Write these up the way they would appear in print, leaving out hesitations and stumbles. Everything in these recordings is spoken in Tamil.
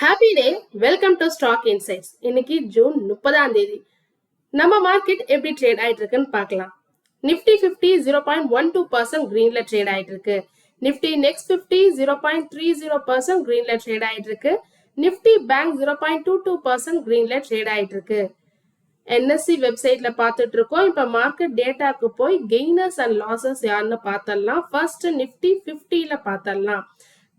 Happy day. Welcome to stock insights. இன்னைக்கு ஜூன் 30ஆம் தேதி. நம்ம மார்க்கெட் எப்படி ட்ரேட் ஆயிட்டு இருக்குன்னு பார்க்கலாம். நிஃப்டி 50 0.12% கிரீன்ல ட்ரேட் ஆயிட்டு இருக்கு. நிஃப்டி நெக்ஸ்ட் 50 0.30% கிரீன்ல ட்ரேட் ஆயிட்டு இருக்கு. நிஃப்டி பேங்க் 0.22% கிரீன்ல ட்ரேட் ஆயிட்டு இருக்கு. என்எஸ்சி வெப்சைட்ல பார்த்துட்டு இருக்கோம். இப்ப மார்க்கெட் டேட்டாக்கு போய் கெய்னர்ஸ் அண்ட் லாசஸ் யாருன்னு பார்த்தரலாம். ஃபர்ஸ்ட் நிஃப்டி 50ல பார்த்தரலாம்.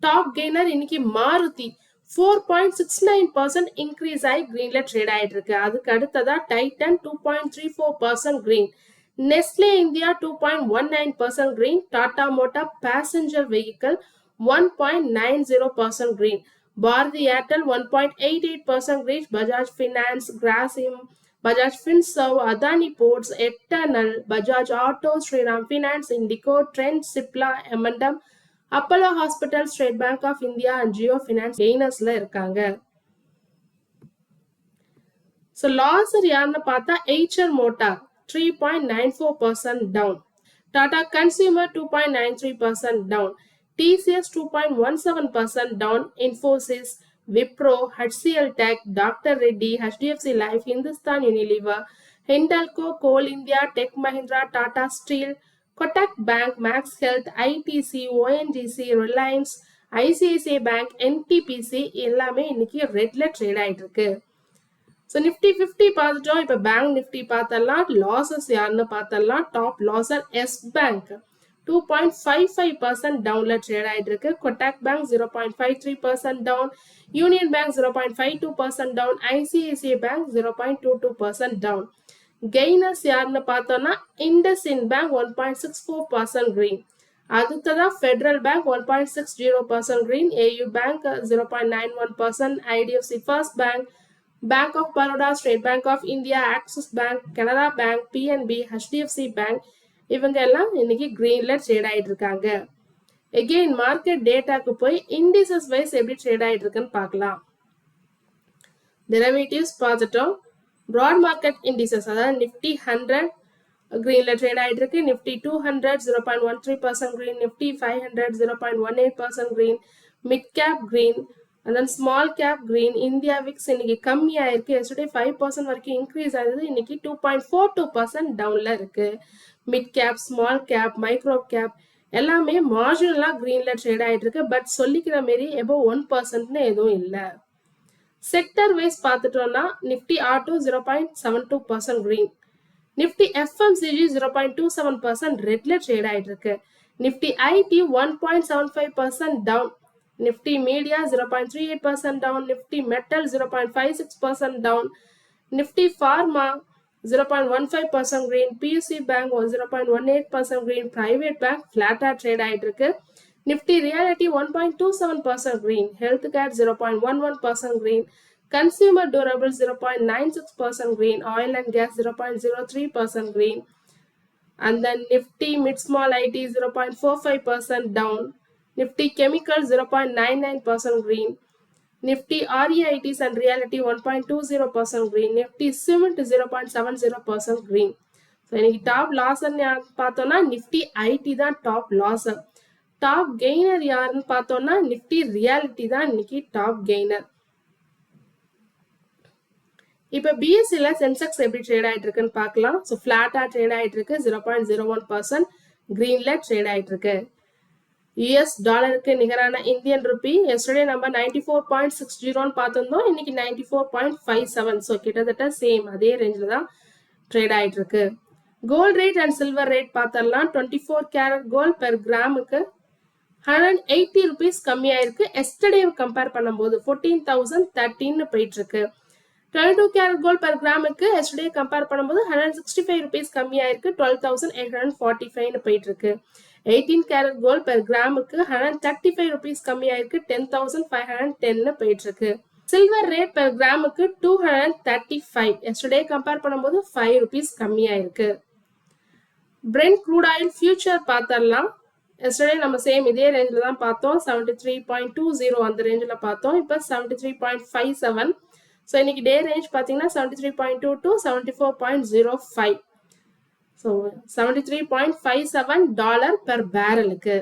டாப் கெய்னர் இன்னைக்கு மாருதி 4.69% இன்க்ரீஸ் ஆகி கிரீன்ல ட்ரேட் ஆயிட்டு இருக்கு. அதுக்கு அடுத்ததா Titan 2.34% green, Nestle India 2.19% green, Tata motor passenger vehicle 1.90% green, Bharti Airtel 1.88% green, Bajaj finance, Grasim, Bajaj Finserv, Adani ports, Eternal, Bajaj auto, Shriram finance, IndiGo, Trent, Cipla, M and M, Apollo hospital, State Bank of India and Jio finance கெய்னர்ஸ்ல இருக்காங்க. ஸோ லாசர் யாருன்னு பார்த்தா Eicher motor 3.94% down, Tata consumer 2.93% down, TCS 2.17% down, Infosys, Wipro, HCL tech, doctor Reddy, HDFC life, Hindustan Unilever, Hindalco, கோல் India, tech Mahindra, Tata steel, Kotak Bank, Max Health, ITC, ONGC, Reliance, ICICI Bank, NTPC எல்லாமே இன்னைக்கு ரெட்ல ட்ரேட் ஆயிட்டு இருக்கு. ஸோ நிஃப்டி 50 பார்த்துட்டோம். இப்போ பேங்க் நிஃப்டி பார்த்தரலாம். லாசஸ் யாருன்னு பார்த்தரலாம். டாப் லாசர் எஸ் பேங்க் 2.55% டவுன்ல ட்ரேட் ஆயிட்டு இருக்கு. Kotak Bank 0.53% down, Union Bank 0.52% down, ICICI Bank 0.22% down. Gainers யாருன்னு பார்த்தோம்னா இண்டஸ்இண்ட் பேங்க் 1.64% கிரீன், அடுத்ததா Federal Bank 1.60% green, AU Bank 0.91%, IDFC First Bank, Bank of Baroda, State Bank of India, Axis Bank, Canara Bank, PNB, HDFC Bank இவங்க எல்லாம் இன்னைக்கு கிரீன்ல ட்ரேட் ஆயிட்டு இருக்காங்க. எகெயின் மார்க்கெட் டேட்டாக்கு போய் இண்டிசஸ் வைஸ் எப்படி ட்ரேட் ஆயிட்டு இருக்குன்னு பார்க்கலாம். டெரிவேட்டிவ்ஸ் பார்த்துட்டோம். ப்ராட் மார்க்கெட் இண்டிசஸ் அதாவது நிஃப்டி 100 கிரீன்ல ட்ரேட் ஆயிட்டு இருக்கு. Nifty 200 0.13% green, Nifty 500 0.18% green, mid cap green, and then small cap green. India Vicks இன்னைக்கு கம்மி ஆயிருக்கு. எஸ்டர்டே 5% வரைக்கும் இன்க்ரீஸ் ஆகுது. இன்னைக்கு 2.42% டவுன்ல இருக்கு. Mid cap, small cap, micro gap எல்லாமே மார்ஜினலா கிரீன்ல ட்ரேட் ஆயிட்டு இருக்கு. பட் சொல்லிக்கிற மாரி எபோவ் 1%ன்னு எதுவும் இல்லை. செக்டர் வைஸ் பார்த்துட்டோம்னா Nifty auto 0.72% green, Nifty FMCG 0.27% ரெட்ல ட்ரேட் ஆயிட்டு இருக்கு. Nifty IT 1.75% down, Nifty media 0.38% down, Nifty metal 0.56% down, Nifty pharma 0.15% green, PSU bank 0.18% green, private bank ஃபிளாட்டா ட்ரேட் ஆயிட்டு இருக்கு. Nifty realty 1.27% green, healthcare 0.11% green, consumer durable 0.96% green, oil and gas 0.03% green, and then nifty mid small IT 0.45% down, nifty chemical 0.99% green, nifty REITs and reality 1.20% green, nifty cement 0.70% green. So இன்னைக்கு டாப் லாஸர்னு பார்த்தோம்னா நிஃப்டி ஐடி தான் டாப் லாஸர். டாப் கெய்னர் யாருன்னு பார்த்தோம்னா நிஃப்டி ரியாலிட்டி தான் இன்னைக்கு டாப் கெய்னர். இப்போ பிஎஸ்சில சென்செக்ஸ் எப்படி ட்ரேட் ஆயிட்டு இருக்குன்னு பார்க்கலாம். ஸோ ஃபிளாட்டா ட்ரேட் ஆயிட்டு இருக்கு. 0.01% கிரீன்ல ட்ரேட் ஆயிட்டு இருக்கு. யூஎஸ் டாலருக்கு நிகரான இந்தியன் ருபி எஸ்டர்டே நம்ம 94.60 பார்த்திருந்தோம். இன்னைக்கு 94.57. ஸோ கிட்டத்தட்ட சேம் அதே ரேஞ்சில் தான் ட்ரேட் ஆயிட்டு இருக்கு. Gold rate and silver rate பார்த்தரலாம். 24 கேரட் கோல்ட் பெர் கிராமுக்கு 180 rupees கம்மியாயிருக்கு. எஸ்டர்டே கம்பேர் பண்ணும்போது 14,013 போயிட்டு இருக்கு. 22 கேரட் கோல்ட் பெர் கிராமுக்கு எஸ்டர்டே கம்பேர் பண்ணும்போது 165 rupees கம்மியாயிருக்கு. 12,845 போயிட்டு இருக்கு. 18 கேரட் கோல்ட் பெர் கிராமுக்கு 135 rupees கம்மியாயிருக்கு. 10,510 போயிட்டு இருக்கு. சில்வர் ரேட் பெர் கிராமுக்கு 235, எஸ்டர்டே கம்பேர் பண்ணும்போது 5 rupees கம்மியாயிருக்கு. பிரெண்ட் க்ரூட் ஆயில் ஃபியூச்சர் பார்த்தரலாம். எஸ்டர்டே நம்ம சேம் இதே ரேஞ்சில் தான் பார்த்தோம். 73.20 அந்த ரேஞ்சில் பார்த்தோம். இப்போ 73.57. ஸோ இன்னைக்கு டே ரேஞ்ச் பார்த்தீங்கன்னா 73.2 to 74.05. So $73.57 per பேரலுக்கு.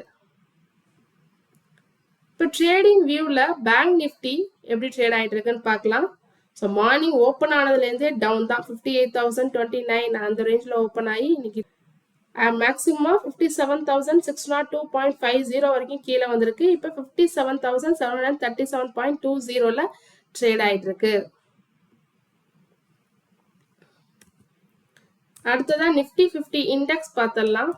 இப்போ ட்ரேடிங் வியூவில் பேங்க் நிஃப்டி எப்படி ட்ரேட் ஆகிட்டு இருக்குன்னு பார்க்கலாம். ஸோ மார்னிங் ஓப்பன் ஆனதுலேருந்தே டவுன் தான். 58,029 அந்த ரேஞ்சில் ஓப்பன் ஆகி இன்னைக்கு மேக்ஸிமம் 57,602.50 வரைக்கும் கீழே வந்திருக்கு. இப்போ 57,737.20ல ட்ரேட் ஆகிட்டு இருக்கு. அடுத்ததான் நிஃப்டி 50 இண்டெக்ஸ் பார்த்துடலாம்.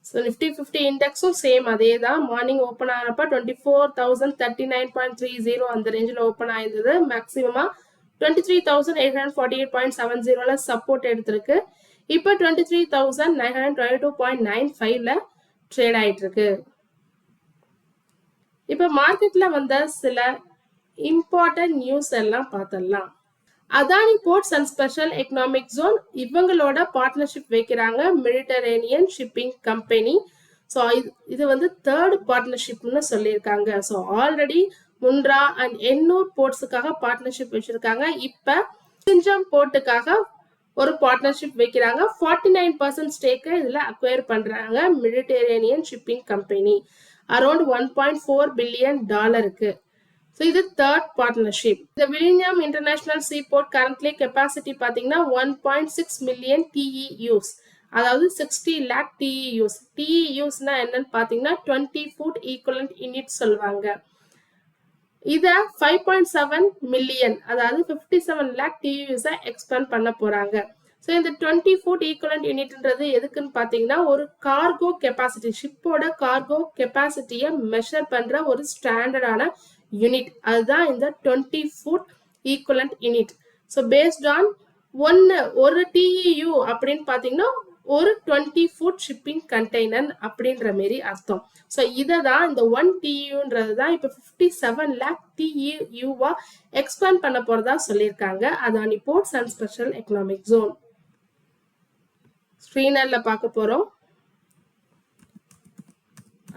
ஸோ நிஃப்டி 50 இண்டெக்ஸும் சேம் அதே தான். மார்னிங் ஓப்பன் ஆகிறப்ப 24,039.30 அந்த ரேஞ்சில் ஓப்பன் ஆயிருந்தது. மேக்ஸிமமாக 23,848.70ல சப்போர்ட் எடுத்திருக்கு. இப்போ 23,922.95ல ட்ரேட் ஆகிட்டு இருக்கு. இப்போ மார்க்கெட்ல வந்த சில இம்பார்ட்டன்ட் நியூஸ் எல்லாம் பார்த்துடலாம். Adani ports and special economic zone இவங்களோட பார்ட்னர்ஷிப் வைக்கிறாங்க மெடிட்டரேனியன் ஷிப்பிங் கம்பெனி. ஸோ இது வந்து தேர்ட் பார்ட்னர்ஷிப்னு சொல்லியிருக்காங்க. So already Mundra and Ennore போர்ட்ஸுக்காக பார்ட்னர்ஷிப் வச்சிருக்காங்க. இப்போ சிஞ்சம் போர்ட்டுக்காக ஒரு பார்ட்னர்ஷிப் வைக்கிறாங்க. 49% ஸ்டேக்கை இதில் அக்வயர் பண்ணுறாங்க Mediterranean shipping company. Around $1.4 billion. So இது தேர்ட் பார்ட்னர்ஷிப். இந்த William international seaport currently capacity பார்த்தீங்கன்னா 1.6 மில்லியன் TEUs, அதாவது 60 lakh TEUs. TEUsனா என்னன்னு பார்த்தீங்கன்னா 20 foot equivalent unit சொல்லுவாங்க. இதை 5.7 மில்லியன் அதாவது 57 lakh TEUs எக்ஸ்பேண்ட் பண்ண போறாங்க. ஸோ இந்த 20 foot equivalent unitன்றது எதுக்குன்னு பார்த்தீங்கன்னா ஒரு கார்கோ கெப்பாசிட்டி, ஷிப்போட கார்கோ கெப்பாசிட்டியை மெஷர் பண்ற ஒரு ஸ்டாண்டர்டான யூனிட். அதுதான் இந்த 20 foot equivalent unit. So based on ஒரு TEU அப்படின்னு பார்த்தீங்கன்னா ஒரு 20 foot ஷிப்பிங் கண்டெய்னர் அப்படின்ற மாரி அர்த்தம். ஸோ இதை தான் இந்த 1 TEUன்றது தான் இப்போ 57 lakh TEUவா எக்ஸ்பேண்ட் பண்ண போறதா சொல்லியிருக்காங்க Adani ports and special economic zone. ஸ்க்ரீனர்ல பார்க்க போறோம்.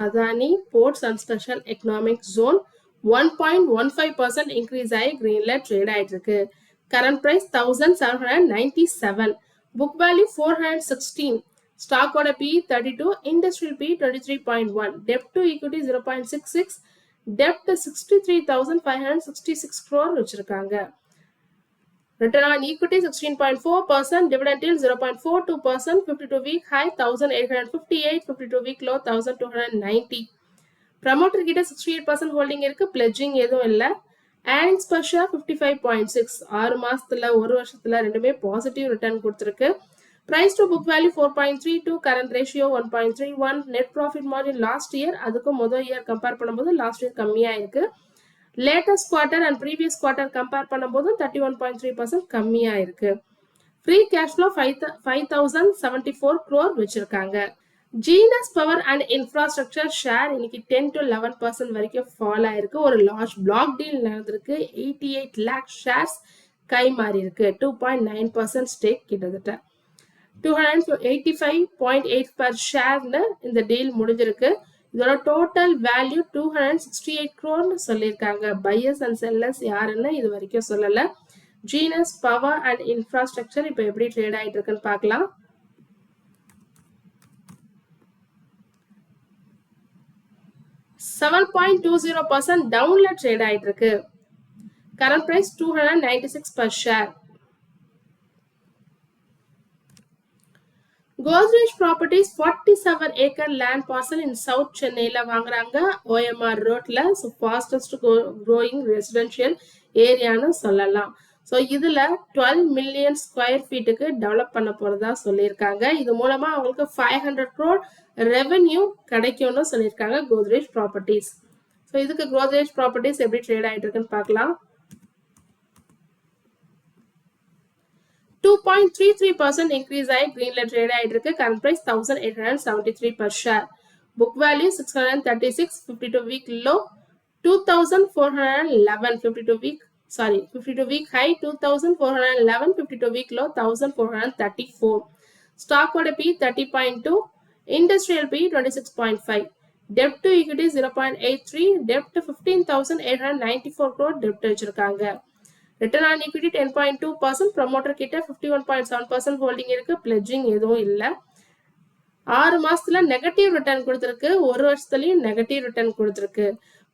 Adani ports and special economic zone 1.15% increase ஆகி கிரீன்ல ட்ரேட் ஆயிட்டு இருக்கு. கரண்ட் பிரைஸ் 1797, புக் வேல்யூ 416, ஸ்டாக்கோட PE 32, industrial PE 23.1, dept to equity 0.66, dept 63,566 crore வச்சிருக்காங்க. Return on equity 16.4%, dividend yield 0.42%, 52 week high 1858, 52 week low 1290. Promoter கிட்ட 68% holding இருக்கு, pledging எதுவும் இல்லை. Earnings per share 55.6, 6 மாசத்துல ஒரு வருஷத்துல ரெண்டுமே பாசிட்டிவ் ரிட்டர்ன் கொடுத்துருக்கு. Price to book value 4.32, current ratio 1.31, net profit margin last year அதுக்கும் முதல் இயர் கம்பேர் பண்ணும்போது லாஸ்ட் இயர் கம்மியா இருக்கு. Latest quarter and previous quarter compare பண்ணும்போது 31.3% கம்மியா இருக்கு. ஃப்ரீ கேஷ் ஃப்ளோ 5,074 crore வச்சிருக்காங்க. Genus power and infrastructure share இன்னைக்கு 10 to 11% வரைக்கும் ஃபால் ஆயிருக்கு. ஒரு லார்ஜ் பிளாக் டீல் நடந்திருக்கு. 88 lakh ஷேர்ஸ் கை மாறி இருக்கு. 2.9% ஸ்டேக் கிட்டத்தட்ட 285.8 per ஷேர்னு இந்த டீல் முடிஞ்சிருக்கு. இதோட டோட்டல் வேல்யூ 268 crore சொல்லியிருக்காங்க. பையர்ஸ் அண்ட் செல்லர்ஸ் யாருன்னு இது வரைக்கும் சொல்லல. ஜீனஸ் பவர் அண்ட் இன்ஃப்ராஸ்ட்ரக்சர் இப்போ எப்படி ட்ரேட் ஆயிட்டு இருக்குன்னு பார்க்கலாம். $7.20 டவுன்ல ட்ரேட் ஆயிட்டு இருக்கு. Current price 296 per share. Godrej Properties 47 acre land parcel in South சென்னையில வாங்குறாங்க. OMR ரோட்ல. ஸோ ஃபாஸ்டஸ்ட் growing residential ஏரியான்னு சொல்லலாம். ஸோ இதுல 12 million square feetக்கு டெவலப் பண்ண போறதா சொல்லியிருக்காங்க. இது மூலமா அவங்களுக்கு 500 crore ரெவென்யூ கிடைக்கும்னு சொல்லியிருக்காங்க Godrej Properties. ஸோ இதுக்கு Godrej Properties எப்படி ட்ரேட் ஆயிட்டு இருக்குன்னு பார்க்கலாம். 2.33% இன்க்ரீஸ் ஆகி கிரீன்ல ட்ரேட் ஆயிட்டு இருக்கு. Current price 1873 per share. Book value 636, 52 week low 2411, 52 week high 2411, 52 week low 1434. ஸ்டாக்கோட PE 30.2, industrial PE 26.5, dept to equity 0.83, dept 15,894 crore டெப்ட் வச்சிருக்காங்க. Return on equity 10.2%, promoter கிட்ட 51.7% holding இருக்கு, pledging எதுவும் இல்லை. 6 மாசத்துல நெகட்டிவ் ரிட்டர்ன் கொடுத்திருக்கு, 1 வருஷத்துலயும் நெகட்டிவ் ரிட்டர்ன் கொடுத்திருக்கு.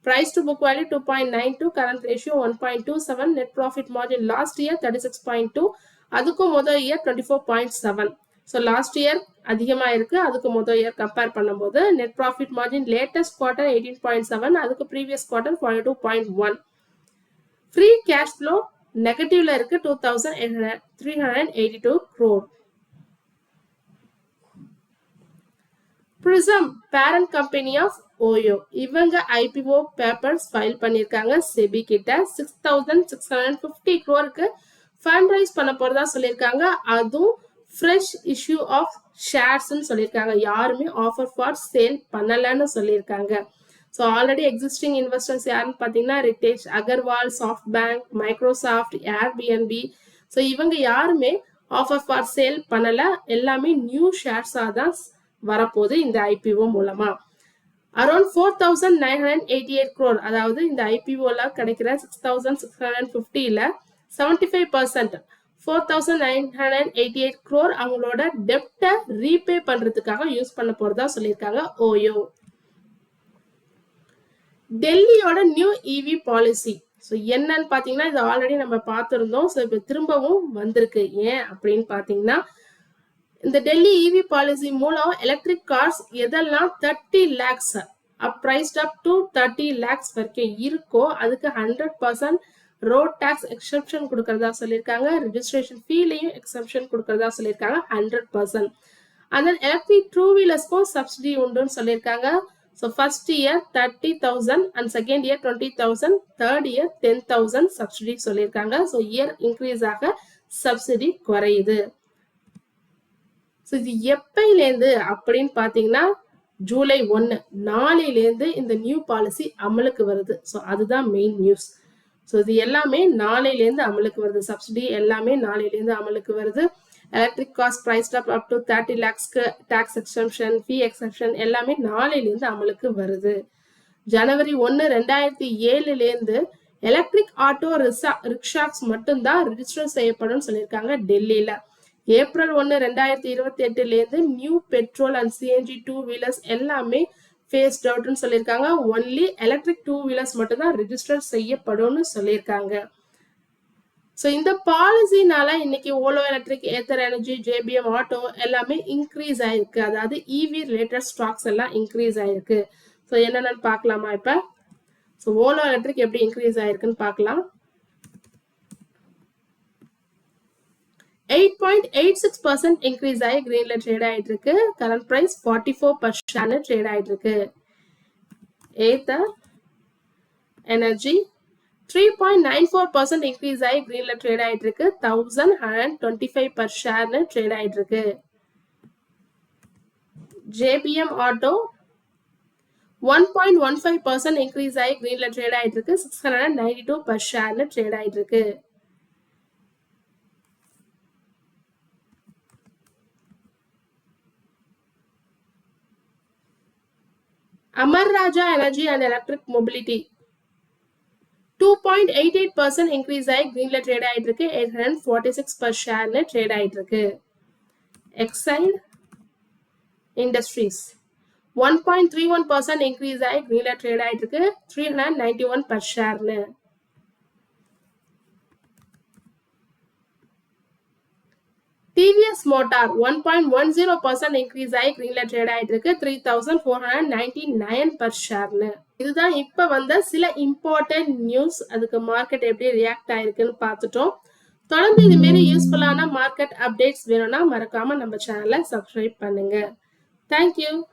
Price to book value 2.92, current ratio 1.27, net profit margin last year 36.2, அதுக்கும் முதல் year 24.7. So last year அதிகமா இருக்கு, அதுக்கு முதல் year கம்பேர் பண்ணும்போது net profit margin latest quarter 18.7, அதுக்கு previous quarter 42.1. Free cash flow நெகட்டிவ்ல இருக்கு 2,382 crore. Prism parent company of OYO இவங்க IPO பேப்பர்ஸ் ஃபைல் பண்ணிருக்காங்க செபி கிட்ட 6,650 crore ஃபண்ட் ரைஸ் பண்ண போறதா சொல்லிருக்காங்க. அதுவும் ஃப்ரெஷ் இஷ்யூ ஆஃப் ஷேர்ஸ்னு சொல்லிருக்காங்க. யாருமே ஆஃபர் ஃபார் சேல் பண்ணலன்னு சொல்லிருக்காங்க. ஸோ ஆல்ரெடி எக்ஸிஸ்டிங் இன்வெஸ்டர்ஸ் யாருன்னு பார்த்தீங்கன்னா Ritesh Agarwal, SoftBank, Microsoft, Airbnb. So இவங்க யாருமே ஆஃபர் ஃபார் சேல் பண்ணல, எல்லாமே நியூ ஷேர்ஸாக தான் வரப்போகுது இந்த ஐபிஓ மூலமா. அரௌண்ட் 4,988 crore, அதாவது இந்த ஐபிஓல கிடைக்கிற 6,650ல 75% 4,988 crore அவங்களோட டெப்டை ரீபே பண்றதுக்காக யூஸ் பண்ண போறதா சொல்லியிருக்காங்க ஓயோ. டெல்லியோட நியூ இவி பாலிசி என்னன்னு பாத்தீங்கன்னா இது ஆல்ரெடி நம்ம பார்த்திருந்தோம். ஸோ இப்போ திரும்பவும் வந்திருக்கு. ஏன் அப்படின்னு பாத்தீங்கன்னா இந்த டெல்லி இவி பாலிசி மூலம் எலக்ட்ரிக் கார்ஸ் எதெல்லாம் 30 lakhs priced up to 30 lakhs வரைக்கும் இருக்கோ அதுக்கு 100% ரோட் டாக்ஸ் எக்ஸெப்ஷன் கொடுக்கறதா சொல்லியிருக்காங்க. ரெஜிஸ்ட்ரேஷன் ஃபீலையும் எக்ஸெப்ஷன் கொடுக்கறதா சொல்லியிருக்காங்க 100%. and then எலக்ட்ரிக் டூ வீலர்ஸ்க்கும் சப்சிடி உண்டுன்னு சொல்லியிருக்காங்க. So first year 30,000 and second year 20,000, third year 10,000 subsidy சொல்லியிருக்காங்க. ஸோ இயர் இன்க்ரீஸ் ஆக சப்சிடி குறையுது. ஸோ இது எப்பையிலேருந்து அப்படின்னு பார்த்தீங்கன்னா ஜூலை 1 நாளையிலேருந்து இந்த நியூ பாலிசி அமலுக்கு வருது. ஸோ அதுதான் மெயின் நியூஸ். ஸோ இது எல்லாமே நாளையிலேருந்து அமலுக்கு வருது. சப்சிடி எல்லாமே நாளையிலேருந்து அமலுக்கு வருது. எலக்ட்ரிக் காஸ்ட் பிரைஸ்ட் அப் டு 30 lakhsக்கு டாக்ஸ் எக்ஸெப்ஷன், ஃபீ எக்ஸெப்ஷன் எல்லாமே நாளையிலேருந்து அமலுக்கு வருது. ஜனவரி 1, 2007லேருந்து எலக்ட்ரிக் ஆட்டோ ரிக்ஷாக்ஸ் மட்டும்தான் ரிஜிஸ்டர் செய்யப்படும் சொல்லியிருக்காங்க டெல்லியில. ஏப்ரல் 1, 2028லேருந்து new petrol and CNG two wheelers எல்லாமே ஃபேஸ்ட் அவுட்னு சொல்லியிருக்காங்க. ஒன்லி எலக்ட்ரிக் டூ வீலர்ஸ் மட்டும் தான் ரிஜிஸ்டர் செய்யப்படும்னு சொல்லியிருக்காங்க. ஸோ இந்த பாலிசினால இன்னைக்கு Ola electric, Ather energy, JBM auto எல்லாமே இன்க்ரீஸ் ஆயிருக்கு. அதாவது இவி ரிலேட்டட் ஸ்டாக்ஸ் எல்லாம் இன்க்ரீஸ் ஆயிருக்கு. ஸோ என்னென்னு பார்க்கலாமா இப்போ? ஸோ ஓலோ எலக்ட்ரிக் எப்படி இன்க்ரீஸ் ஆயிருக்குன்னு பார்க்கலாம். 8.86% இன்க்ரீஸ் ஆகி கிரீன்ல ட்ரேட் ஆயிட்டு இருக்கு. Current price 44 per share trade ஆயிட்டு இருக்கு. ஏத்தர் எனர்ஜி 3.94% இன்க்ரீஸ் ஆகி கிரீன்ல ட்ரேட் ஆயிட்டு இருக்கு. 1,125 per share ட்ரேட் ஆயிட்டு இருக்கு. ஜேபிஎம் ஆட்டோ 1.15% இன்க்ரீஸ் ஆகி கிரீன்ல ட்ரேட் ஆயிட்டு இருக்கு. 692 per share ட்ரேட் ஆயிட்டு இருக்கு. Amar Raja Energy and Electric Mobility 2.88% increase ஆகி greenல ட்ரேட் ஆயிட்டு இருக்கு. 846 per share ட்ரேட் ஆயிட்டு இருக்கு. Exide Industries 1.31% increase ஆகி greenல ட்ரேட் ஆயிட்டு இருக்கு. 391 per share. TVS Motor 1.10% increase ஆகி greenல ட்ரேட் ஆயிட்டு இருக்கு. 3,499 per share. இதுதான் இப்ப வந்த சில இம்பார்ட்டன்ட் நியூஸ். அதுக்கு மார்க்கெட் எப்படி ரியாக்ட் ஆயிருக்குன்னு பார்த்துட்டோம். தொடர்ந்து இது மாதிரி யூஸ்ஃபுல்லான மார்க்கெட் அப்டேட்ஸ் வேணும்னா மறக்காம நம்ம சேனலை சப்ஸ்கிரைப் பண்ணுங்க. தேங்க்யூ.